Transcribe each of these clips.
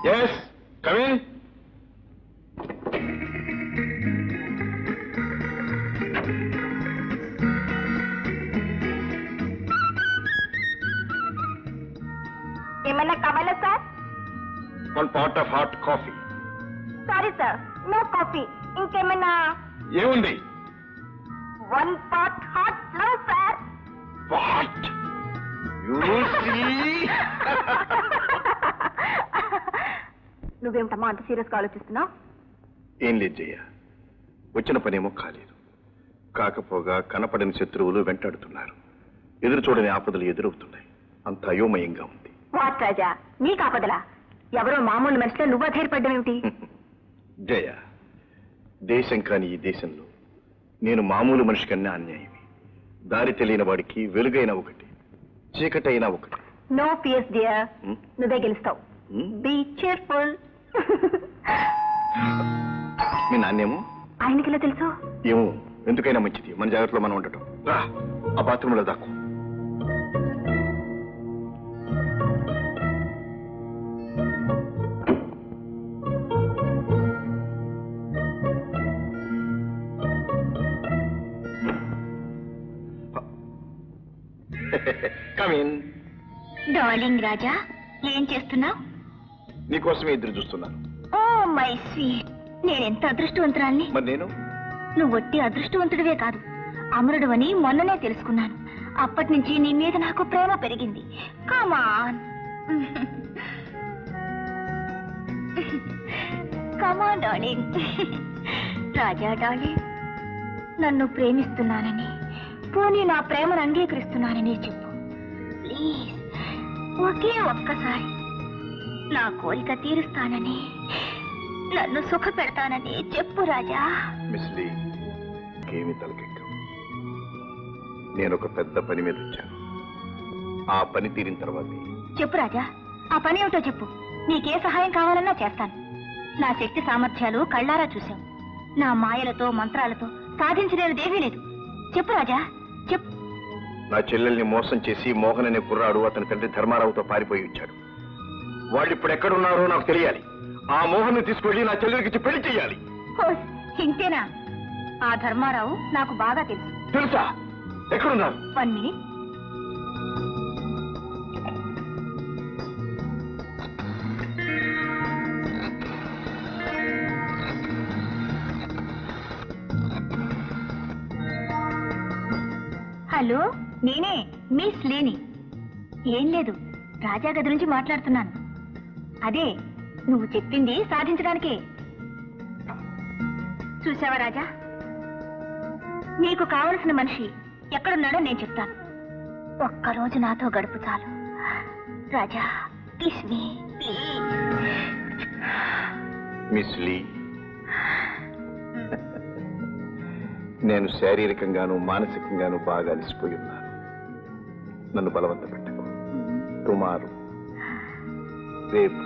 Yes, come in. ఏమన్నా కావాలా sir? 1 pot of hot coffee. Sorry sir, no coffee. ఇంకేమన్నా? ఏముంది? 1 pot hot flow sir. What? You see? నువ్వేమిటమ్మా అంత serious గా ఆలోచిస్తున్నావు? ఏం లేదు జయ, వచ్చిన పనేమో కాలేదు. కాకపోగా కనపడని శత్రువులు వెంటాడుతున్నారు. ఎదురు చూడని ఆపదలు ఎదురవుతున్నాయి. అంత అయోమయంగా ఉంది. వాట్ రాజా, నీకు ఆపదలా? ఎవరో మామూలు మనిషిలో నువ్వు ధైర్యపడ్డావేమిటి? జయ, దేశం కాని ఈ దేశంలో నేను మామూలు మనిషి కన్నా అన్యాయమే. దారి తెలియని వాడికి వెలుగైన ఒకటి, చీకటైనా ఒకటి. నో ఫియర్స్ డియర్, నువ్వే గెలుస్తావు. Be cheerful. మీ నాన్నేమో? ఆయనకి ఎలా తెలుసు? ఏమో, ఎందుకైనా మంచిది మన జాగ్రత్తలో మనం ఉండటం. రా, ఆ బాత్రూంలో దాక్కు. Come in. డార్లింగ్ రాజా, ఏం చేస్తున్నావు? నీకోసమే ఎదురు చూస్తున్నాను. ఓ మై స్వీట్, నేనెంత అదృష్టవంతురాల్ని. మరి నేను? నువ్వు ఒట్టి అదృష్టవంతుడివే కాదు, అమరుడు అని మొన్ననే తెలుసుకున్నాను. అప్పటి నుంచి నీ మీద నాకు ప్రేమ పెరిగింది. కమాన్ కమాన్ డార్లింగ్. రాజా డార్లింగ్, నన్ను ప్రేమిస్తున్నానని, పోనీ నా ప్రేమను అంగీకరిస్తున్నానని చెప్పు ప్లీజ్. ఒకే ఒక్కసారి నా కోరిక తీరుస్తానని, నన్ను సుఖ పెడతానని చెప్పు రాజా. మిస్ లీ, ఏమి తలకెక్కం. నేను ఒక పెద్ద పని మీద వచ్చాను. ఆ పని తీరిన తర్వాత చెప్పు రాజా, ఆ పని ఏమిటో చెప్పు. నీకే సహాయం కావాలన్నా చేస్తాను. నా శక్తి సామర్థ్యాలు కళ్ళారా చూశావు. నా మాయలతో మంత్రాలతో సాధించలేనిదేమీ లేదు. చెప్పు రాజా, చెప్పు. నా చెల్లెల్ని మోసం చేసి మోహన్ అనే కుర్రాడు అతని తండ్రి ధర్మారావుతో పారిపోయి వచ్చాడు. వాళ్ళు ఇప్పుడు ఎక్కడున్నారో నాకు తెలియాలి. ఆ మోహన్ ని తీసుకెళ్లి నా చెల్లెలికి పెళ్లి చెయ్యాలి. ఇంతేనా? ఆ ధర్మారావు నాకు బాగా తెలుసు. తెలుసా? ఎక్కడున్నారు? 1 minute. హలో, నేనే మిస్ లేని. ఏం లేదు, రాజా గది నుంచి మాట్లాడుతున్నాను. అదే నువ్వు చెప్పింది సాధించడానికే. చూసావా రాజా, నీకు కావలసిన మనిషి ఎక్కడున్నాడో నేను చెప్తాను. ఒక్కరోజు నాతో గడుపు చాలు Raja. Kiss me please. Miss Lee, నేను శారీరకంగాను మానసికంగాను బాగా అలసిపోయి ఉన్నాను. నన్ను బలవంత పెట్టకు. టుమారో, రేపు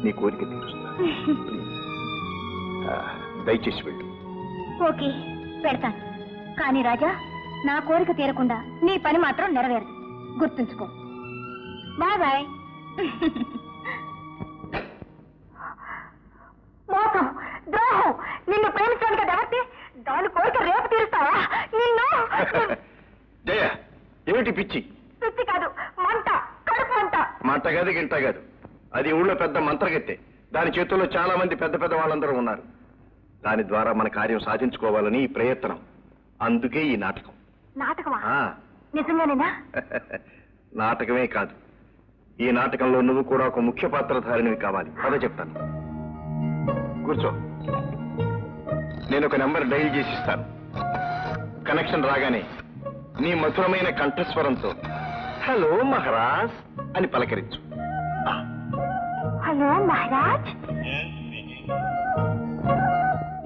నీ కోరిక తీరుస్తాను. దయచేసి వెళ్ళు. ఓకే, పెడతాను. కానీ రాజా, నా కోరిక తీరకుండా నీ పని మాత్రం నెరవేరదు, గుర్తుంచుకో. Bye bye. మోసం, ద్రోహం, నిన్ను ప్రేమించాను కదా ఎవరితే, దాని కోరిక రేపు తీరుస్తావా? నిన్ను. జయ, ఏమిటి పిచ్చి? పిచ్చి కాదు, మంట, కడుపు మంట. మంట కాదు, గింట కాదు. అది ఊళ్ళో పెద్ద మంత్రగత్తె. దాని చేతుల్లో చాలా మంది పెద్ద పెద్ద వాళ్ళందరూ ఉన్నారు. దాని ద్వారా మన కార్యం సాధించుకోవాలని ఈ ప్రయత్నం. అందుకే ఈ నాటకం. నాటకమా? నిజంగానేనా? నాటకమే కాదు, ఈ నాటకంలో నువ్వు కూడా ఒక ముఖ్య పాత్రధారినివి కావాలి. అదే చెప్తాను. కూర్చో. నేను ఒక నెంబర్ డైల్ చేసి ఇస్తాను. కనెక్షన్ రాగానే నీ మధురమైన కంఠస్వరంతో హలో మహారాజ్ అని పలకరించు. హలో మహారాజ్.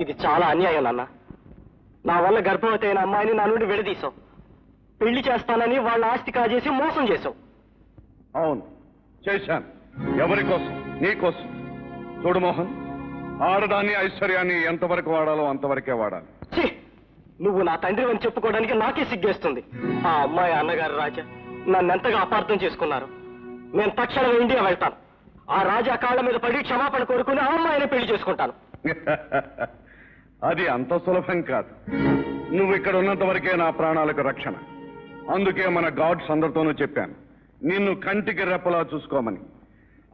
ఇది చాలా అన్యాయం నాన్న. నా వల్ల గర్భవతి అయిన అమ్మాయిని నా నుండి విడదీశావు. పెళ్లి చేస్తానని వాళ్ళ ఆస్తి కాజేసి మోసం చేశావు. అవును, చేశాను. ఎవరి కోసం? నీ కోసం. చూడు మోహన్, ఆడదాన్ని ఐశ్వర్యాన్ని ఎంతవరకు వాడాలో అంతవరకే వాడాలి. నువ్వు నా తండ్రి అని చెప్పుకోవడానికి నాకే సిగ్గేస్తుంది. ఆ అమ్మాయి అన్నగారు రాజా నన్నెంతగా అపార్థం చేసుకున్నారు. నేను తక్షణం ఇండియా వెళ్తాను. ఆ రాజా కాళ్ళ మీద పడి క్షమాపణ కోరుకుని ఆ అమ్మాయిని పెళ్లి చేసుకుంటాను. అది అంత సులభం కాదు. నువ్వు ఇక్కడ ఉన్నంత వరకే నా ప్రాణాలకు రక్షణ. అందుకే మన గాడ్స్ అందరితోనూ చెప్పాను, నిన్ను కంటికి రెప్పలా చూసుకోమని.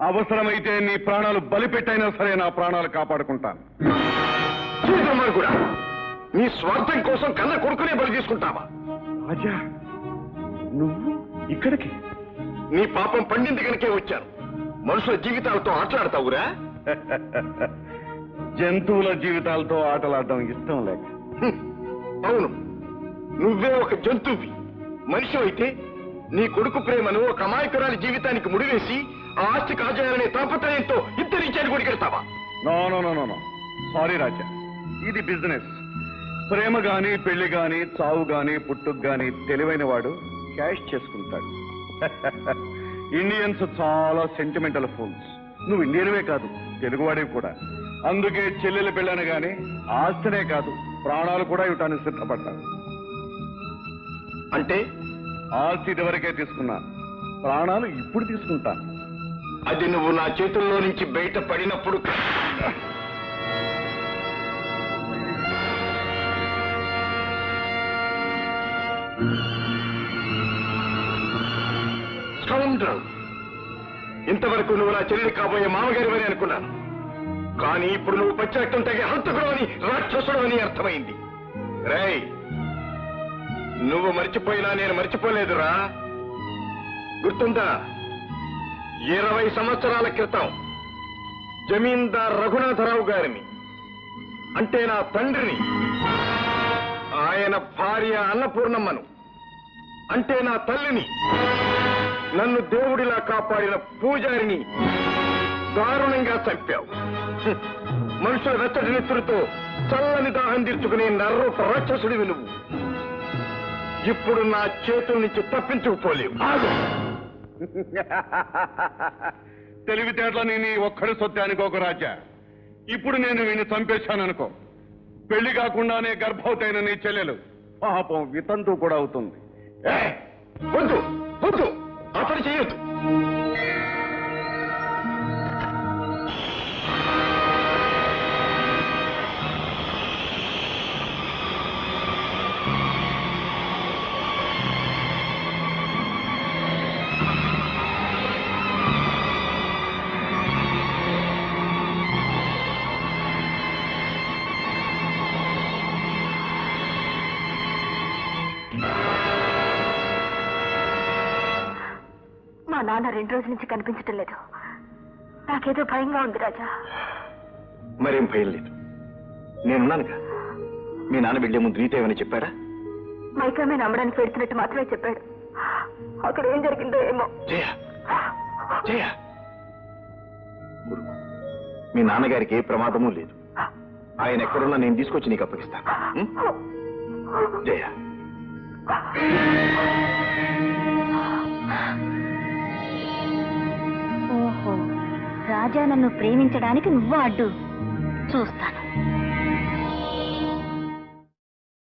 అవసరమైతే నీ ప్రాణాలు బలిపెట్టైనా సరే నా ప్రాణాలు కాపాడుకుంటాను. కూడా నీ స్వార్థం కోసం కన్న కొడుకునే బలి తీసుకుంటావా? రాజా, నువ్వు ఇక్కడికి? నీ పాపం పండింది కనుకే వచ్చాను. మనుషుల జీవితాలతో ఆటలాడతావురా? జంతువుల జీవితాలతో ఆటలాడడం ఇష్టం లేక. అవును, నువ్వే ఒక జంతువువి. మనిషి అయితే నీ కొడుకు ప్రేమను ఒక అమాయకురాలి జీవితానికి ముడివేసి ఆ ఆస్తి కాజేయాలనే తాపత్రయంతో ఇద్దరి చేడు కొడికెడతావా? No no no no sorry Raja, ఇది బిజినెస్. ప్రేమ గాని, పెళ్లి గాని, చావు గాని, పుట్టుకు గాని తెలివైన వాడు క్యాష్ చేసుకుంటాడు. ఇండియన్స్ చాలా సెంటిమెంటల్ ఫూల్స్. నువ్వు ఇండియన్వే కాదు, తెలుగువాడివి కూడా. అందుకే చెల్లెలు పెళ్ళాను గాని ఆస్తినే కాదు, ప్రాణాలు కూడా ఇవ్వటానికి సిద్ధపడ్డాను. అంటే ఆస్తి ఇదివరకే తీసుకున్నా, ప్రాణాలు ఇప్పుడు తీసుకుంటాను. అది నువ్వు నా చేతుల్లో నుంచి బయట పడినప్పుడు. ఇంతవరకు నువ్వు నా చెల్లి కాబోయే మామగారివని అనుకున్నాను. కానీ ఇప్పుడు నువ్వు పచ్చిరక్తం తగే హంతకుడు అని, రాక్షసుడు అని అర్థమైంది. రేయ్, నువ్వు మర్చిపోయినా నేను మర్చిపోలేదురా. గుర్తుందా? 20 సంవత్సరాల క్రితం జమీందార్ రఘునాథరావు గారిని, అంటే నా తండ్రిని, ఆయన భార్య అన్నపూర్ణమ్మను, అంటే నా తల్లిని, నన్ను దేవుడిలా కాపాడిన పూజారిని దారుణంగా చంపావు. మనుషుల వెచ్చటి నెత్తులతో చల్లని దాహం తీర్చుకునే నర్రూప రాక్షసుడివి నువ్వు. ఇప్పుడు నా చేతుల నుంచి తప్పించుకుపోలేవు. తెలివితేటలని నీ ఒక్కడి సొత్తే అనుకోకు రాజా. ఇప్పుడు నేను వీడిని చంపేశాననుకో, పెళ్లి కాకుండానే గర్భవతైన నీ చెల్లెలు పాపం వితంతు కూడా అవుతుంది. వద్దు వద్దు, ఆ పని చేయొద్దు. మా నాన్న 2 రోజుల నుంచి కనిపించటం లేదు. నాకేదో భయంగా ఉంది రాజా. మరేం భయం లేదు, నేనున్నానుగా. మీ నాన్న వెళ్లే ముందు నీతో ఏమని చెప్పాడా? మైకామే నమ్మడానికి పెడుతున్నట్టు మాత్రమే చెప్పాడు. అక్కడ ఏం జరిగిందో ఏమో. జయ జయ, మీ నాన్నగారికి ఏ ప్రమాదమూ లేదు. ఆయన ఎక్కడున్నా నేను తీసుకొచ్చి నీకు అప్పగిస్తాను. జయ, ఓహో, రాజా నన్ను ప్రేమించడానికి నువ్వు అడ్డు. చూస్తాను.